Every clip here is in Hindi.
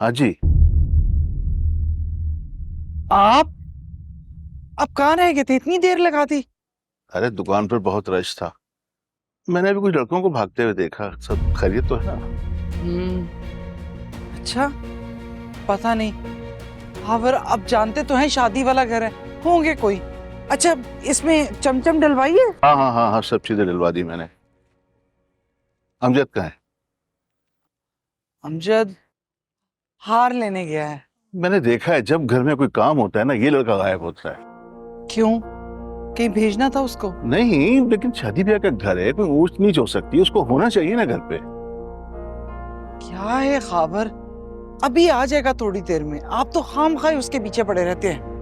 हाँ जी। आप कहाँ रह गए थे, इतनी देर लगा दी? अरे दुकान पर बहुत रश था। मैंने अभी कुछ लड़कों को भागते हुए देखा। सब खैरियत तो है ना? अच्छा, पता नहीं। हाँ, पर अब जानते तो हैं शादी वाला घर है, होंगे कोई। अच्छा, इसमें चमचम डलवाइए। हाँ हाँ हाँ हाँ, सब चीजें डलवा दी मैंने। अमजद कहाँ है? अमजद हार लेने गया है। मैंने देखा है जब घर में कोई काम होता है ना, ये लड़का गायब होता है। क्यों, कहीं भेजना था उसको? नहीं, लेकिन शादी ब्याह का घर है, कोई ऊंच नीच हो सकती है, उसको होना चाहिए ना घर पे। क्या है खबर, अभी आ जाएगा थोड़ी देर में। आप तो खामखाई उसके पीछे पड़े रहते हैं।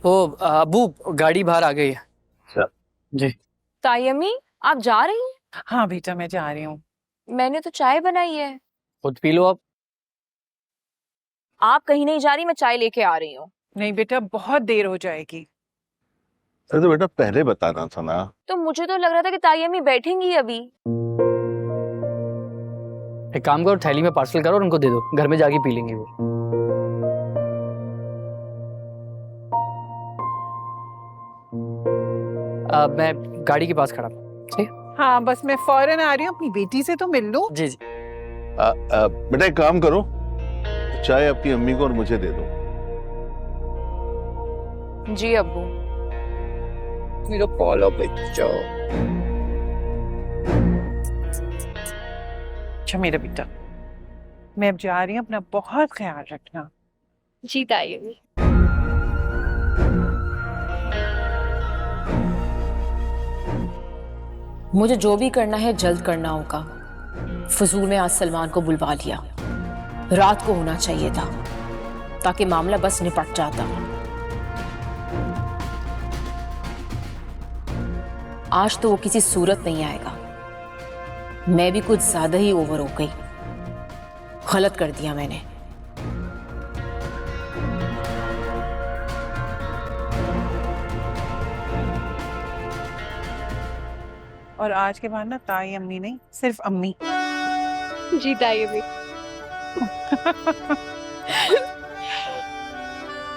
ओ अबू, गाड़ी बाहर आ गई है। अच्छा। जी। तायमी, आप जा रही हैं? हाँ बेटा, मैं जा रही हूँ। मैंने तो चाय बनाई है। खुद पी लो आप। आप कहीं नहीं जा रही, मैं चाय लेके आ रही हूँ। नहीं बेटा, बहुत देर हो जाएगी। अरे तो बेटा पहले बताना था ना। तो मुझे तो लग रहा था कि तायमी बैठेंगी अभी। एक काम करो, थैली में पार्सल करो और उनको दे दो, घर में जाके पी लेंगे वो। मैं गाड़ी के पास खड़ा हूँ। ठीक। हाँ, बस मैं फौरन आ रही हूँ, अपनी बेटी से तो मिल लूं। जी जी। बेटा एक काम करो, चाय आपकी अम्मी को और मुझे दे दो। जी अब्बू। मेरा पाला बच्चा। अच्छा मेरा बेटा, मैं अब जा रही हूँ, अपना बहुत ख्याल रखना। जी तायमी। मुझे जो भी करना है जल्द करना होगा। फजूल में आज सलमान को बुलवा लिया, रात को होना चाहिए था ताकि मामला बस निपट जाता। आज तो वो किसी सूरत नहीं आएगा। मैं भी कुछ ज्यादा ही ओवर हो गई, गलत कर दिया मैंने। और आज के बाद ना ताई अम्मी नहीं, सिर्फ अम्मी। जी तायमी।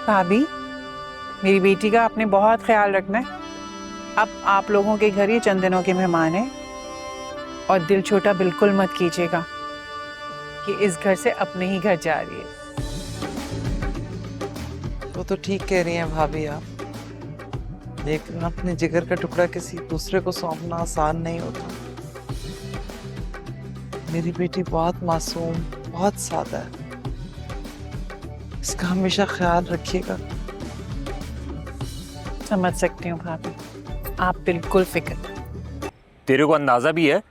भाभी, मेरी बेटी का आपने बहुत ख्याल रखना है। अब आप लोगों के घर ये चंद दिनों के मेहमान हैं, और दिल छोटा बिल्कुल मत कीजिएगा कि इस घर से अपने ही घर जा रही है। वो तो ठीक कह रही हैं भाभी आप, लेकिन अपने जिगर का टुकड़ा किसी दूसरे को सौंपना आसान नहीं होता। मेरी बेटी बहुत मासूम, बहुत सादा है, इसका हमेशा ख्याल रखिएगा। समझ सकती हूँ भाभी, आप बिल्कुल फिक्र। तेरे को अंदाजा भी है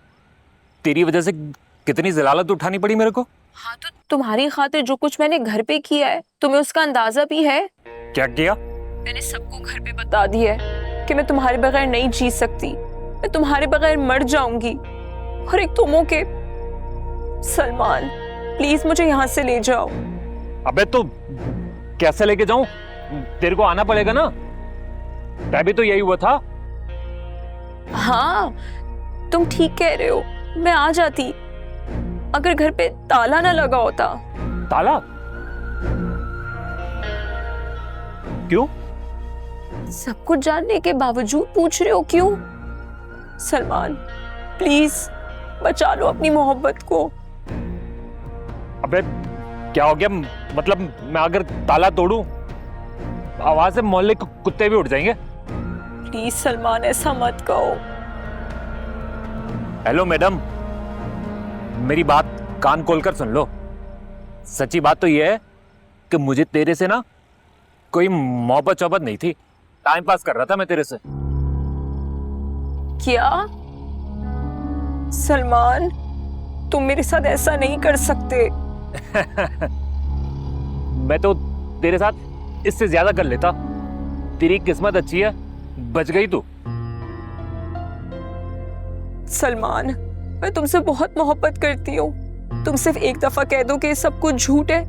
तेरी वजह से कितनी जलालत उठानी पड़ी मेरे को? हाँ, तो तुम्हारी खातिर जो कुछ मैंने घर पे किया है, तुम्हें उसका अंदाजा भी है? क्या किया? मैंने सबको घर पे बता दिया है कि मैं तुम्हारे बगैर नहीं जी सकती, मैं तुम्हारे बगैर मर जाऊंगी। और एक तुम हो के सलमान, प्लीज मुझे यहाँ से ले जाओ। अबे तो कैसे लेके जाऊं? तेरे को आना पड़ेगा ना, तभी तो यही हुआ था। हाँ, तुम ठीक कह रहे हो, मैं आ जाती, अगर घर पे ताला ना लगा होता। ताला? क्यों? सब कुछ जानने के बावजूद पूछ रहे हो क्यों? सलमान प्लीज बचा लो अपनी मोहब्बत को। अबे क्या हो गया? मतलब मैं अगर ताला तोड़ूं आवाज से मोहल्ले के कुत्ते भी उठ जाएंगे। प्लीज सलमान ऐसा मत कहो। हेलो मैडम, मेरी बात कान खोलकर सुन लो। सच्ची बात तो यह है कि मुझे तेरे से ना कोई मोहब्बत चौबत नहीं थी, टाइम पास कर रहा था मैं तेरे से। क्या? सलमान तुम मेरे साथ ऐसा नहीं कर सकते। मैं तो तेरे साथ इससे ज्यादा कर लेता। तेरी किस्मत अच्छी है, बच गई तू। सलमान मैं तुमसे बहुत मोहब्बत करती हूँ। तुम सिर्फ एक दफा कह दो कि सब कुछ झूठ है।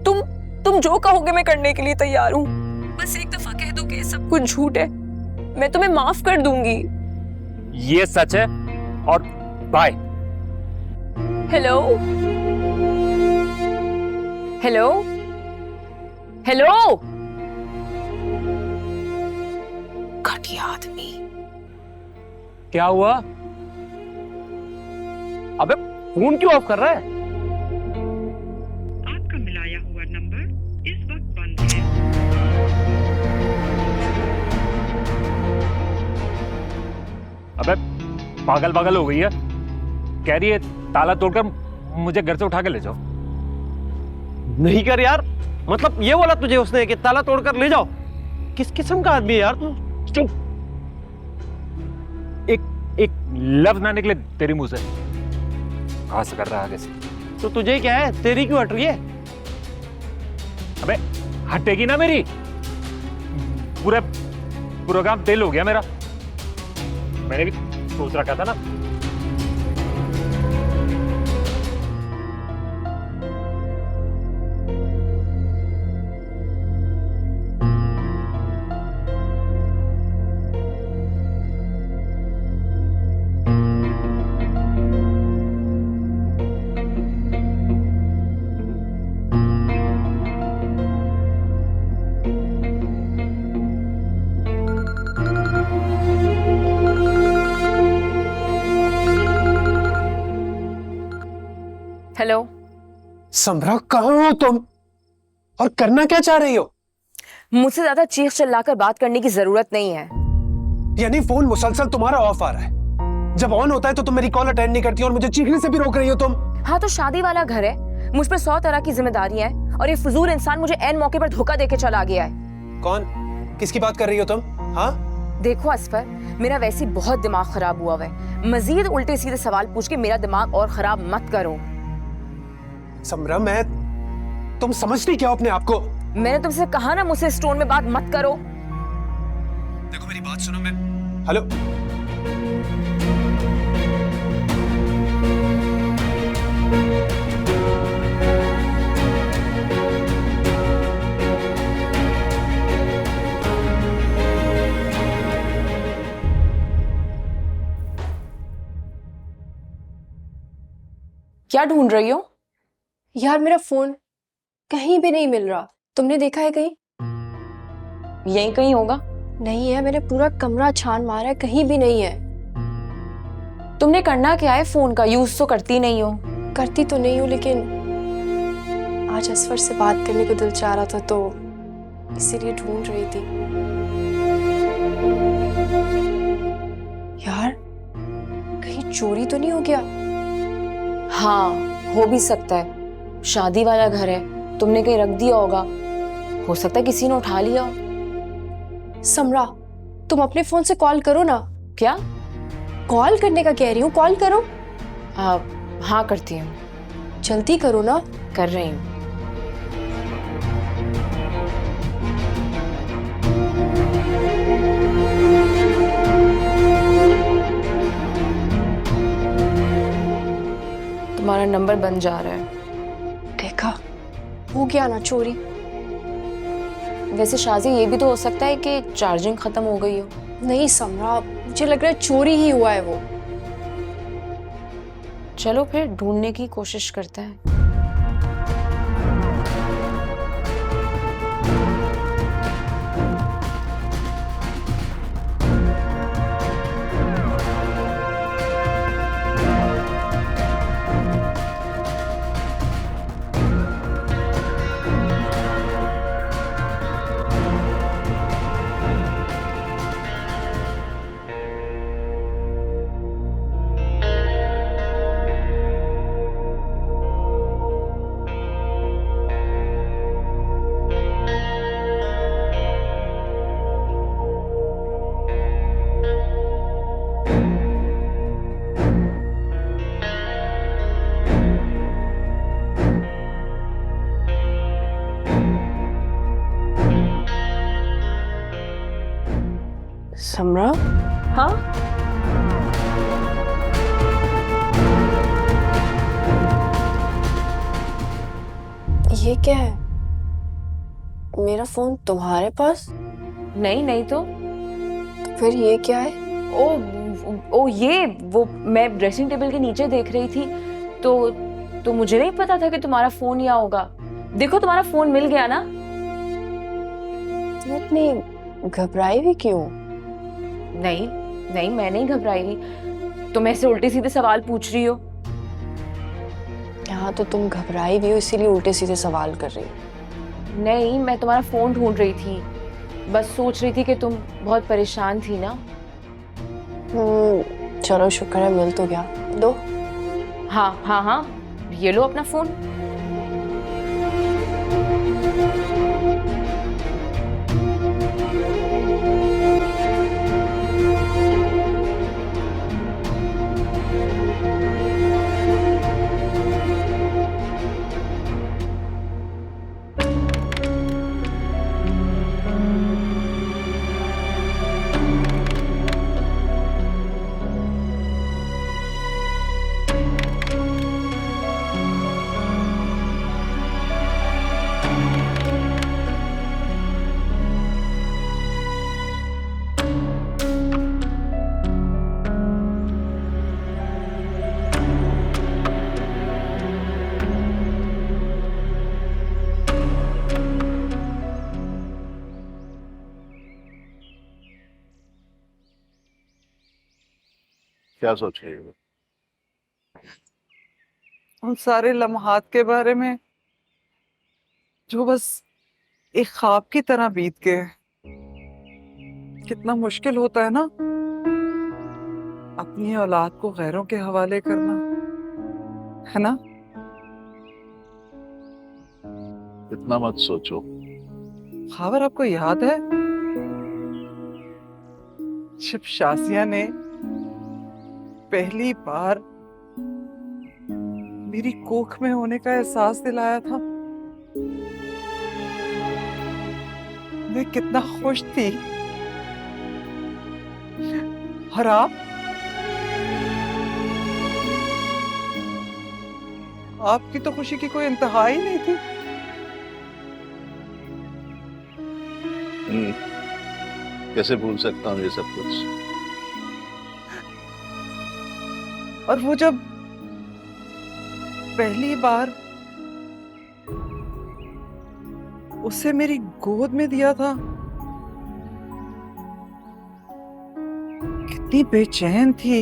तुम जो कहोगे मैं करने के लिए तैयार हूँ। बस एक दफा कह दो कि सब कुछ झूठ है, मैं तुम्हें माफ कर दूंगी। ये सच है और बाय। Hello hello hello. घटिया आदमी। क्या हुआ? अबे फोन क्यों ऑफ कर रहा है? आपका मिलाया हुआ नंबर इस वक्त बंद है। अबे पागल पागल हो गई है। कह रही है ताला तोड़कर मुझे घर से उठा के ले जाओ। नहीं कर यार, मतलब ये बोला तुझे उसने कि ताला तोड़कर ले जाओ? किस किस्म का आदमी है यार तू? चुप। एक लफ्ज ना निकले तेरी मुंह से। कहां से कर रहा है आगे से? तो तुझे क्या है, तेरी क्यों हट रही है? अबे हटेगी ना मेरी। पूरा प्रोग्राम तेल हो गया मेरा। मैंने भी सोच रखा था ना। हेलो समरा, कहाँ हो तुम और करना क्या चाह रही हो? मुझसे ज्यादा चीख चिल्लाकर बात करने की जरूरत नहीं है। यानी फोन मुसलसल तुम्हारा ऑफ आ रहा है, जब ऑन होता है तो तुम मेरी कॉल अटेंड नहीं करती और मुझे चीखने से भी रोक रही हो तुम। हाँ तो शादी वाला घर है, मुझ पर 100 तरह की जिम्मेदारियां हैं और ये फजूल इंसान मुझे ऐन मौके पर धोखा देके चला गया है। कौन? किसकी बात कर रही हो तुम? हाँ देखो असफर, मेरा वैसे ही बहुत दिमाग खराब हुआ है। मजीद उल्टे सीधे सवाल पूछ के मेरा दिमाग और खराब मत करो। समरा, तुम समझती क्या हो अपने आप को? मैंने तुमसे कहा ना मुझसे इस टोन में बात मत करो। देखो मेरी बात सुनो। मैं हेलो, क्या ढूंढ रही हो? यार मेरा फोन कहीं भी नहीं मिल रहा। तुमने देखा है कहीं? यहीं कहीं होगा। नहीं है, मैंने पूरा कमरा छान मारा है, कहीं भी नहीं है। तुमने करना क्या है फोन का? यूज तो करती नहीं हो। करती तो नहीं हूँ, लेकिन आज असफर से बात करने को दिल चाह रहा था तो इसीलिए ढूंढ रही थी। यार कहीं चोरी तो नहीं हो गया? हाँ हो भी सकता है, शादी वाला घर है, तुमने कहीं रख दिया होगा, हो सकता है किसी ने उठा लिया। समरा, तुम अपने फोन से कॉल करो ना। क्या? कॉल करने का कह रही हूँ, कॉल करो। हाँ करती हूँ। जल्दी करो ना। कर रही हूँ। तुम्हारा नंबर बन जा रहा है। देखा, हो गया ना चोरी। वैसे शाजी, ये भी तो हो सकता है कि चार्जिंग खत्म हो गई हो। नहीं समरा, मुझे लग रहा है चोरी ही हुआ है वो। चलो फिर ढूंढने की कोशिश करते हैं। समरा, हाँ ये क्या है? मेरा फोन तुम्हारे पास? नहीं नहीं तो फिर ये क्या है? ओ ये वो मैं ड्रेसिंग टेबल के नीचे देख रही थी तो मुझे नहीं पता था कि तुम्हारा फोन यहाँ होगा। देखो तुम्हारा फोन मिल गया ना। तुम इतनी घबराई हुई क्यों? नहीं नहीं मैं नहीं घबराई हुई, तुम ऐसे उल्टे सीधे सवाल पूछ रही हो। यहाँ तो तुम घबराई हुई हो इसीलिए उल्टे सीधे सवाल कर रही हो। नहीं मैं तुम्हारा फोन ढूंढ रही थी, बस सोच रही थी कि तुम बहुत परेशान थी ना। चलो शुक्र है मिल तो गया। दो। हाँ हाँ हाँ ये लो अपना फोन। क्या सोच रही हो? उन सारे लम्हात के बारे में जो बस एक ख्वाब की तरह बीत गए। कितना मुश्किल होता है ना अपनी औलाद को गैरों के हवाले करना, है ना? इतना मत सोचो। खबर आपको याद है जब शासिया ने पहली बार मेरी कोख में होने का एहसास दिलाया था? मैं कितना खुश थी। और आपकी तो खुशी की कोई इंतहा ही नहीं थी। कैसे भूल सकता हूँ ये सब कुछ। और वो जब पहली बार उसे मेरी गोद में दिया था, कितनी बेचैन थी,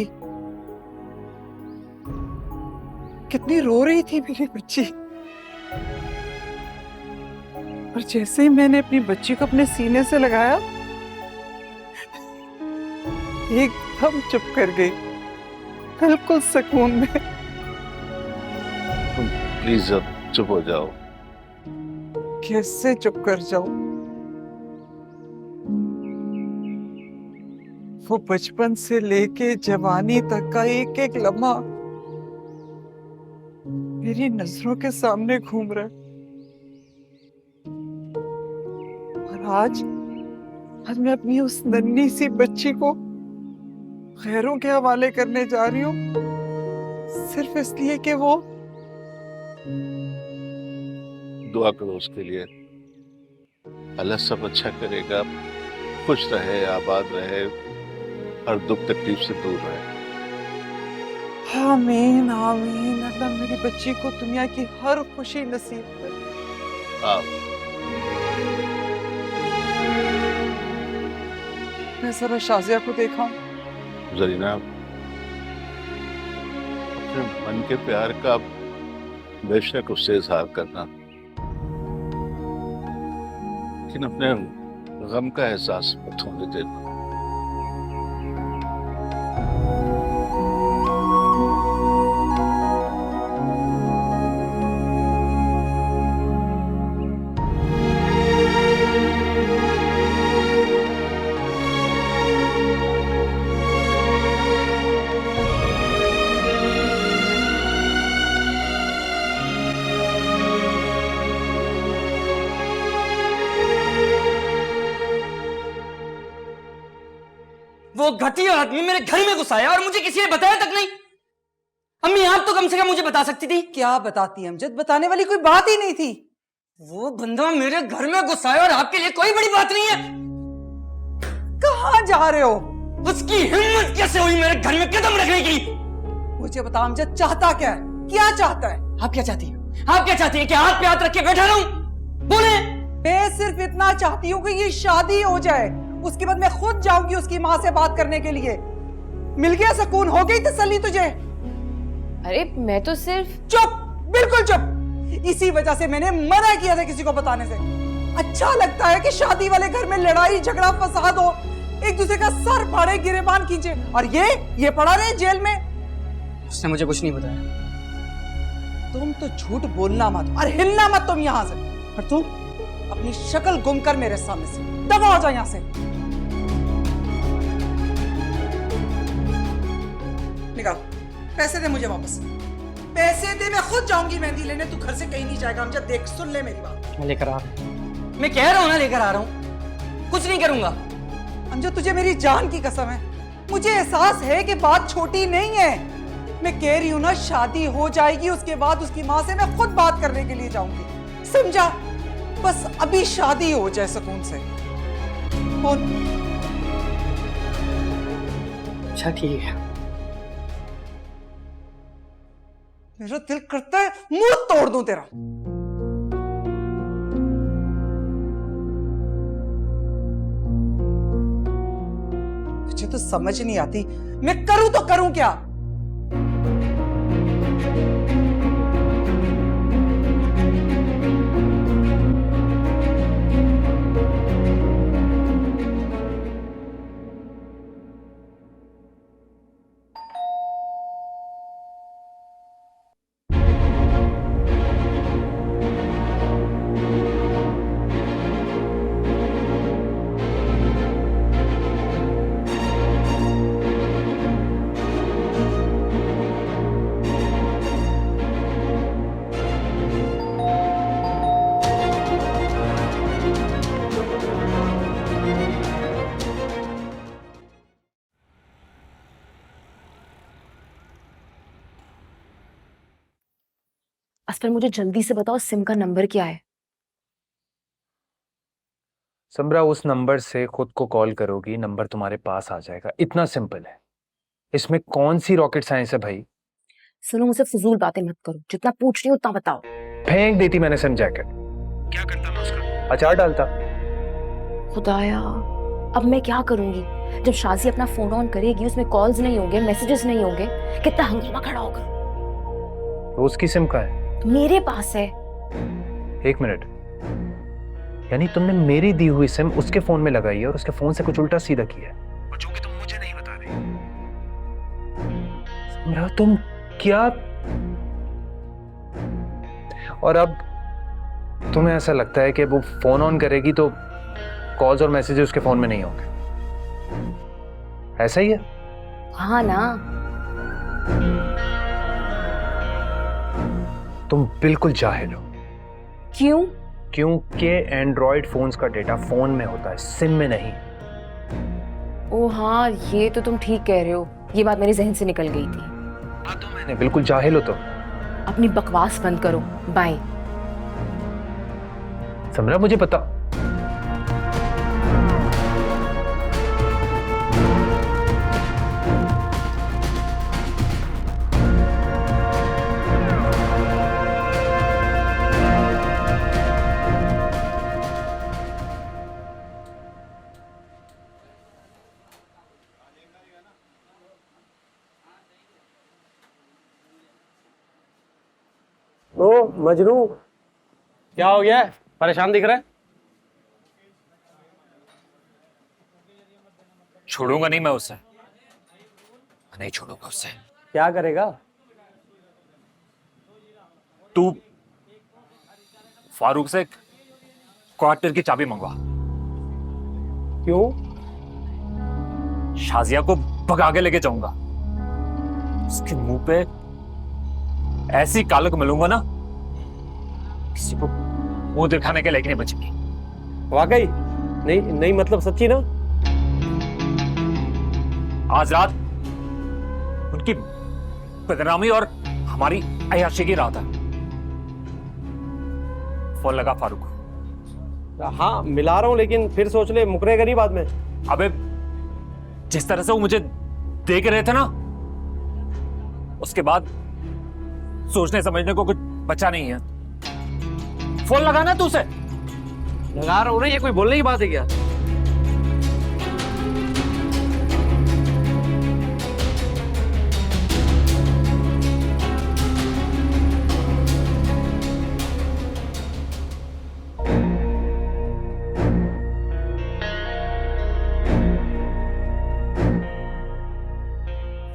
कितनी रो रही थी मेरी बच्ची। और जैसे ही मैंने अपनी बच्ची को अपने सीने से लगाया एकदम चुप कर गई, बिल्कुल सुकून में। तुम प्लीज अब चुप हो जाओ। कैसे चुप कर जाऊं? वो बचपन से लेके जवानी तक का एक एक लम्हा मेरी नजरों के सामने घूम रहा है। और आज मैं अपनी उस नन्ही सी बच्ची को गैरों के हवाले करने जा रही हूँ, सिर्फ इसलिए कि वो। दुआ करो उसके लिए, अल्लाह सब अच्छा करेगा, खुश रहे, आबाद रहे, हर दुख तकलीफ से दूर रहे। आमीन आमीन। अल्लाह मेरी बच्ची को दुनिया की हर खुशी नसीब करे। मैं जरा शाजिया को देखा। जरीना, अपने मन के प्यार का बेशक उससे इजहार करना, लेकिन अपने गम का एहसास मत होने देना। वो घटिया आदमी मेरे घर में घुस आया और मुझे किसी ने बताया तक नहीं। अम्मी आप तो कम से कम मुझे बता सकती थी। क्या बताती अमजद, बताने वाली कोई बात ही नहीं थी। वो बंदा मेरे घर में घुस आया और आपके लिए कोई बड़ी बात नहीं है। कहाँ जा रहे हो? उसकी हिम्मत कैसे हुई मेरे घर में कदम रखने की? मुझे बता अमजद, चाहता क्या है? क्या चाहता है? आप क्या चाहती हैं? आप क्या चाहती हैं कि हाथ पे हाथ रख के बैठा रहूं? बोले। मैं सिर्फ इतना चाहती हूँ कि ये शादी हो जाए, उसके बाद मैं खुद जाऊंगी उसकी माँ से बात करने के लिए। मिल गया सुकून, हो गई तसल्ली तुझे? अरे मैं तो सिर्फ। चुप, बिल्कुल चुप। इसी वजह से मैंने मना किया था किसी को बताने से। अच्छा लगता है कि शादी वाले घर में लड़ाई झगड़ा फसाद हो, एक दूसरे का सर फाड़े गिरेबान खींचे, और ये पड़ा रहे जेल में। उसने मुझे कुछ नहीं बताया। तुम तो झूठ बोलना मत और हिलना मत तुम यहाँ से। और तू अपनी शक्ल गुम कर मेरे सामने से दबा हो जा यहाँ से। निकाल पैसे, दे मुझे वापस पैसे दे। मैं खुद जाऊंगी मेहंदी लेने, तू घर से कहीं नहीं जाएगा। अमजद देख, सुन ले मेरी बात। मैं लेकर आ रहा हूं। मैं कह रहा हूं ना लेकर आ रहा हूं, कुछ नहीं करूंगा। अमजद तुझे मेरी जान की कसम है, मुझे एहसास है कि बात छोटी नहीं है। मैं कह रही हूँ ना, शादी हो जाएगी, उसके बाद उसकी माँ से मैं खुद बात करने के लिए जाऊंगी, समझा? बस अभी शादी हो जाए सुकून से। अच्छा ठीक है। मेरा दिल करता है मुंह तोड़ दूं तेरा। मुझे तो समझ नहीं आती मैं करूं तो करूं क्या। असफर मुझे जल्दी से बताओ सिम का नंबर क्या है? समरा, उस नंबर से खुद को कॉल करोगी, नंबर तुम्हारे पास आ जाएगा। इतना सिंपल है। इसमें कौन सी रॉकेट साइंस है भाई? सुनो, मुझसे फजूल बातें मत करो, जितना पूछ रही हूँ उतना बताओ। फेंक देती मैंने सिम जैकेट। क्या करता मैं उसका? अचार डालता। खुदाया, अब मैं क्या करूंगी? जब शाजी अपना फोन ऑन करेगी, उसमें कॉल्स नहीं होंगे, मैसेजेस नहीं होंगे, कितना हंगामा खड़ा होगा। तो उसकी सिम का है? मेरे पास है। 1 मिनट, यानी तुमने मेरी दी हुई सिम उसके फोन में लगाई है और उसके फोन से कुछ उल्टा सीधा किया है? और जो कि तुम मुझे नहीं बता रही। समरा, तुम क्या? और अब तुम्हें ऐसा लगता है कि वो फोन ऑन करेगी तो कॉल्स और मैसेजेस उसके फोन में नहीं होंगे? ऐसा ही है? हाँ ना। तुम बिल्कुल जाहिल हो। क्यों? क्योंकि एंड्रॉइड फोन्स का डेटा फोन में होता है, सिम में नहीं। ओ हाँ, ये तो तुम ठीक कह रहे हो, ये बात मेरे जहन से निकल गई थी। हाँ तो मैंने बिल्कुल जाहिल हो तो। अपनी बकवास बंद करो, बाय। समरा, मुझे पता। ओ मजनू, क्या हो गया है? परेशान दिख रहा है। छोड़ूंगा नहीं मैं उससे, नहीं छोड़ूंगा उससे। क्या करेगा? तू फारूक से क्वार्टर की चाबी मंगवा। क्यों? शाजिया को भगा के लेके जाऊंगा। उसके मुंह पे ऐसी कालक मिलूंगा ना, किसी को मुंह दिखाने के लायक नहीं बचेगी। वाकई? नहीं नहीं, मतलब सच्ची ना? आज रात उनकी बदनामी और हमारी अय्याशी की रात है। फोन लगा फारूक को। हाँ मिला रहा हूँ, लेकिन फिर सोच ले मुकरेगा नहीं बाद में। अबे जिस तरह से वो मुझे देख रहे थे ना, उसके बाद सोचने समझने को कुछ बचा नहीं है। फोन लगाना तू उसे। लगा रहा हूँ ना, ये कोई बोलने की बात है क्या?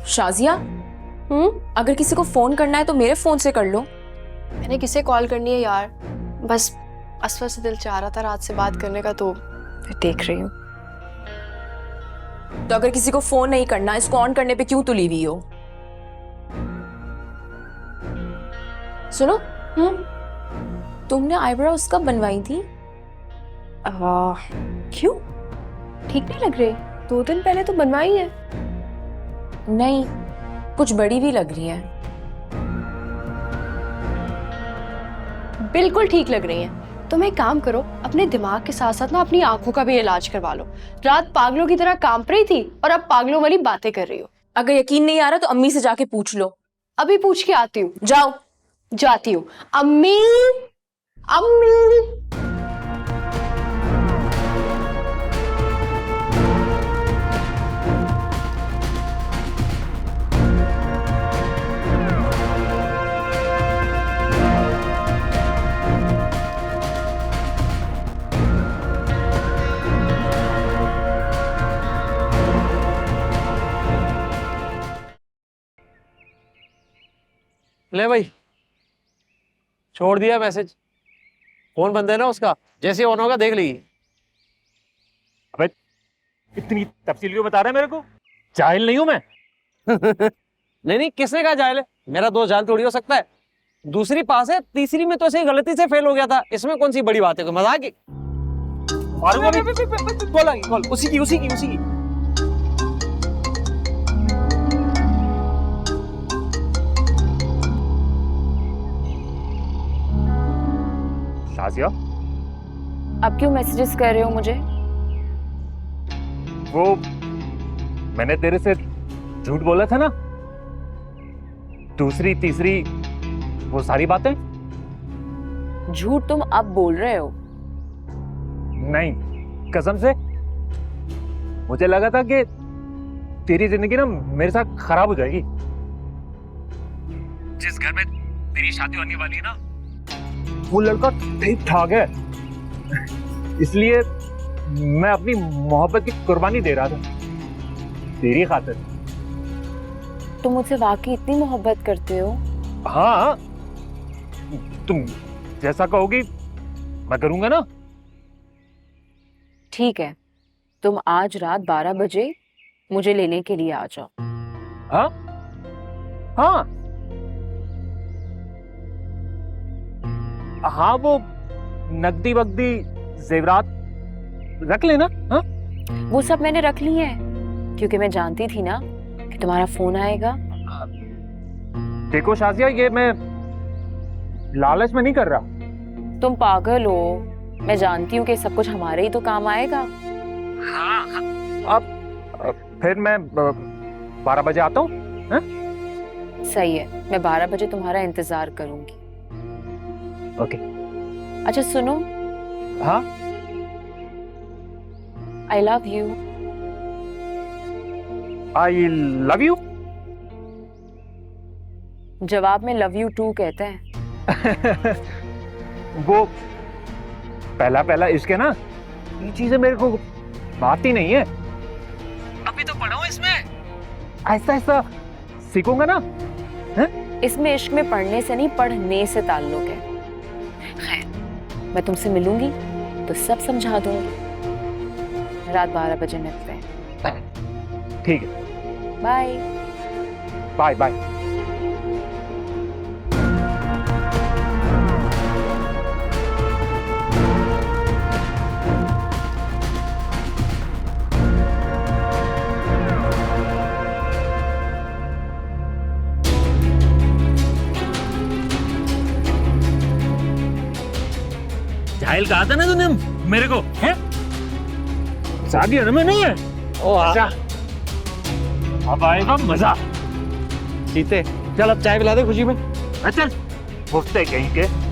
शाजिया, अगर किसी को फोन करना है तो मेरे फोन से कर लो। मैंने किसे कॉल करनी है यार, बस असफर से दिल चाह रहा था रात से बात करने का, तो फिर देख रही हूँ। तो अगर किसी को फोन नहीं करना, इसको ऑन करने पे क्यों तुली हुई हो? सुनो, तुमने आईब्रोज कब बनवाई थी? क्यों? ठीक नहीं लग रहे? 2 दिन पहले तो बनवाई है। नहीं, कुछ बड़ी भी लग रही है। बिल्कुल ठीक लग रही हैं। तुम एक काम करो, अपने दिमाग के साथ साथ ना अपनी आंखों का भी इलाज करवा लो। रात पागलों की तरह कांप रही थी और अब पागलों वाली बातें कर रही हो। अगर यकीन नहीं आ रहा तो अम्मी से जाके पूछ लो। अभी पूछ के आती हूँ। जाओ। जाती हूँ। अम्मी, अम्मी। ले भाई, छोड़ दिया मैसेज। फोन बंद है ना उसका, जैसे ऑन होगा देख लीजिए। अबे इतनी तफसील क्यों बता रहा है मेरे को? जाहिल नहीं हूं मैं। नहीं नहीं, किसने कहा जाहिल है? मेरा दोस्त जाहिल थोड़ी हो सकता है। दूसरी पास है, तीसरी में तो ऐसे ही गलती से फेल हो गया था। इसमें कौन सी बड़ी बात है? कोई मजाक है? बोल उसी की। शाजिया, अब क्यों मैसेजेस कर रहे हो मुझे? वो मैंने तेरे से झूठ बोला था ना, दूसरी तीसरी वो सारी बातें। झूठ तुम अब बोल रहे हो? नहीं, कसम से मुझे लगा था कि तेरी जिंदगी ना मेरे साथ खराब हो जाएगी। जिस घर में तेरी शादी होने वाली है ना, वो लड़का ठीक ठाक है, इसलिए मैं अपनी मोहब्बत की कुर्बानी दे रहा था तेरी खातिर। तुम मुझसे वाकई इतनी मोहब्बत करते हो? हाँ, तुम जैसा कहोगी मैं करूंगा ना। ठीक है, तुम आज रात 12 बजे मुझे लेने के लिए आ जाओ। हाँ हाँ हाँ, वो नकदी वकदी जेवरात रख लेना। हाँ, वो सब मैंने रख ली है, क्योंकि मैं जानती थी ना कि तुम्हारा फोन आएगा। देखो शाजिया, ये मैं लालच में नहीं कर रहा। तुम पागल हो, मैं जानती हूँ कि सब कुछ हमारे ही तो काम आएगा। हाँ, अब फिर मैं 12 बजे आता हूँ। सही है, मैं 12 बजे तुम्हारा इंतजार करूंगी। ओके। अच्छा सुनो। हाँ, I love you. I love you. जवाब में लव यू टू कहते हैं। वो पहला पहला इश्क है ना, ये चीजें मेरे को बात ही नहीं है। अभी तो पढ़ा हूं इसमें, आहिस्ता आहिस्ता सीखूंगा ना। इसमें इश्क में पढ़ने से नहीं, पढ़ने से ताल्लुक है। खैर, मैं तुमसे मिलूंगी तो सब समझा दूंगी। रात 12 बजे मिलते हैं। ठीक है, बाय बाय बाय। झाइल कहा था ना तूने मेरे को, हैं? शादी होने में नहीं है। ओ अच्छा, अब आएगा मजा। जीते, चल अब चाय पिला दे खुशी में। अच्छा, मुफ्ते कहीं के।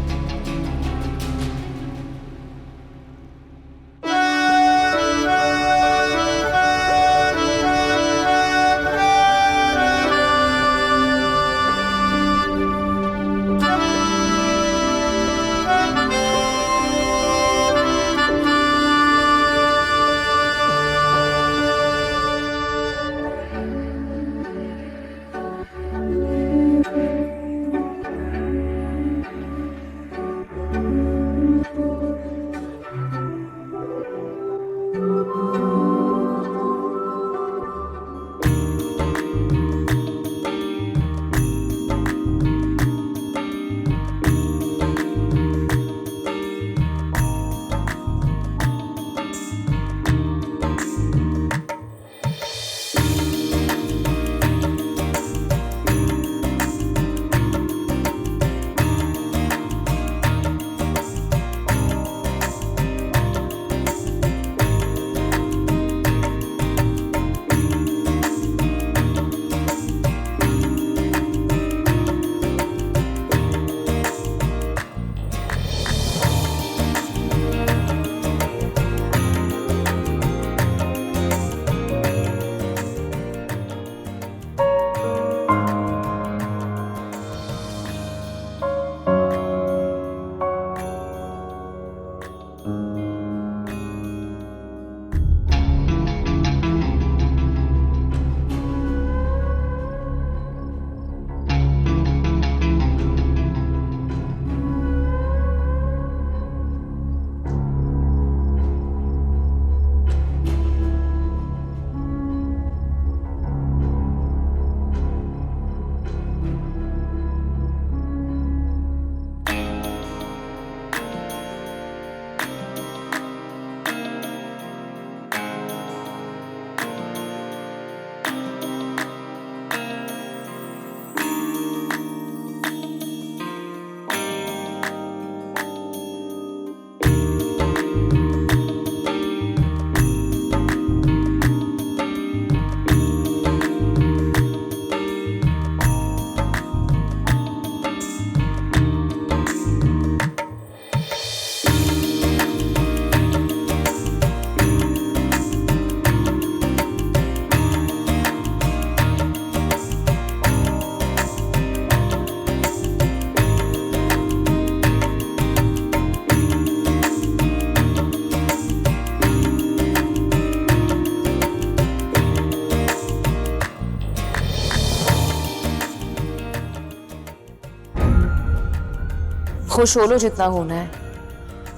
खुश हो लो जितना होना है,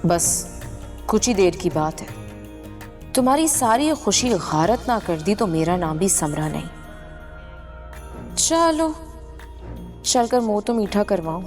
बस कुछ ही देर की बात है। तुम्हारी सारी खुशी गारत ना कर दी तो मेरा नाम भी समरा नहीं। चलो चलकर मुंह तो मीठा करवाऊं।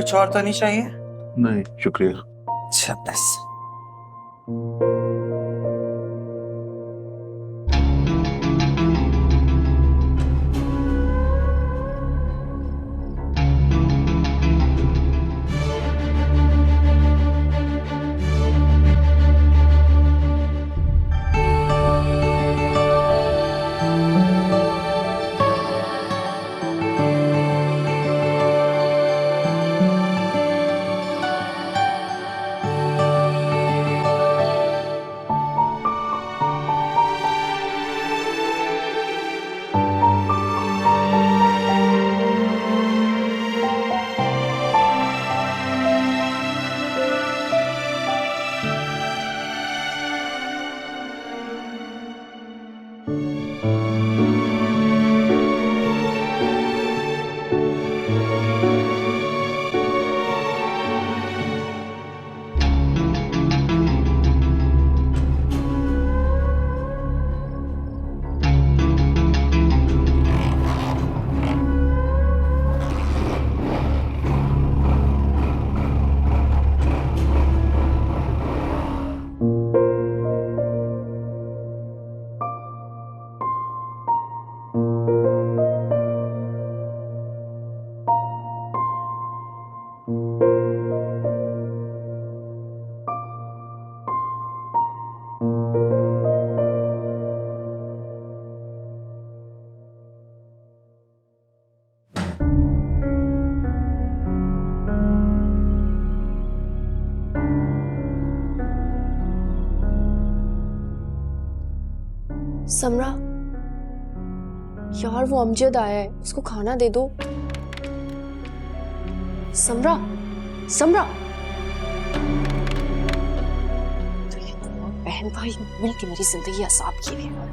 कुछ और तो नहीं चाहिए? नहीं शुक्रिया। अच्छा बस। समरा, यार वो अमजद आया है, उसको खाना दे दो। समरा, समरा। तो ये बहन भाई मिल के मेरी जिंदगी असाब की हुई है।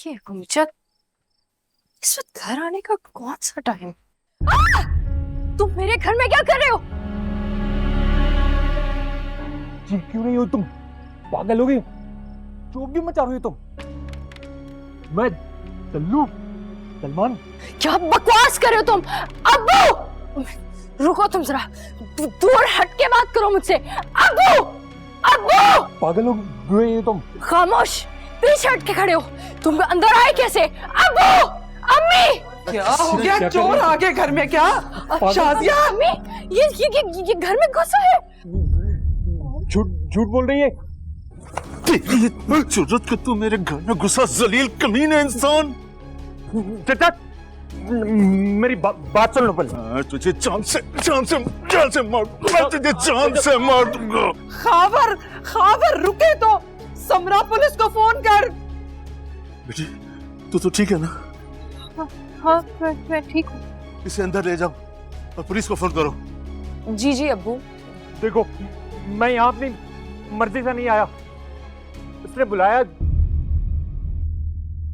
ये अमजद इस वक्त घर आने का कौन सा टाइम? तुम मेरे घर में क्या कर रहे हो? जी क्यों नहीं हो तुम? पागल हो गई? चोप क्यों मचा रही हो तुम? मैं सल्लू सलमान। क्या बकवास कर रहे हो तुम? अब्बू रुको, तुम जरा दूर हट के बात करो मुझसे। अब्बू, अब्बू। पागल हो गई हो तुम? खामोश, पीछे हट के खड़े हो। तुम अंदर आए कैसे? अब्बू, अम्मी। क्या हो गया? चोर आ गए घर में क्या? शाजिया, अम्मी, ये घर में घुसा है। झूठ बोल रही है। तेरी इतनी जरूरत कि तू मेरे घर में घुसा, जलील कमीने इंसान। चाचा मेरी बात सुन लो पहले। तुझे जान से मार, मैं तुझे जान से मार दूंगा। खावर, खावर रुके तो। समरा, पुलिस को फोन कर। बेटी तू तो ठीक है ना? हाँ मैं ठीक हूँ। इसे अंदर ले जाओ और पुलिस को फोन करो। जी जी अब्बू। देखो मैं यहाँ अपनी मर्जी से नहीं आया, उसने बुलाया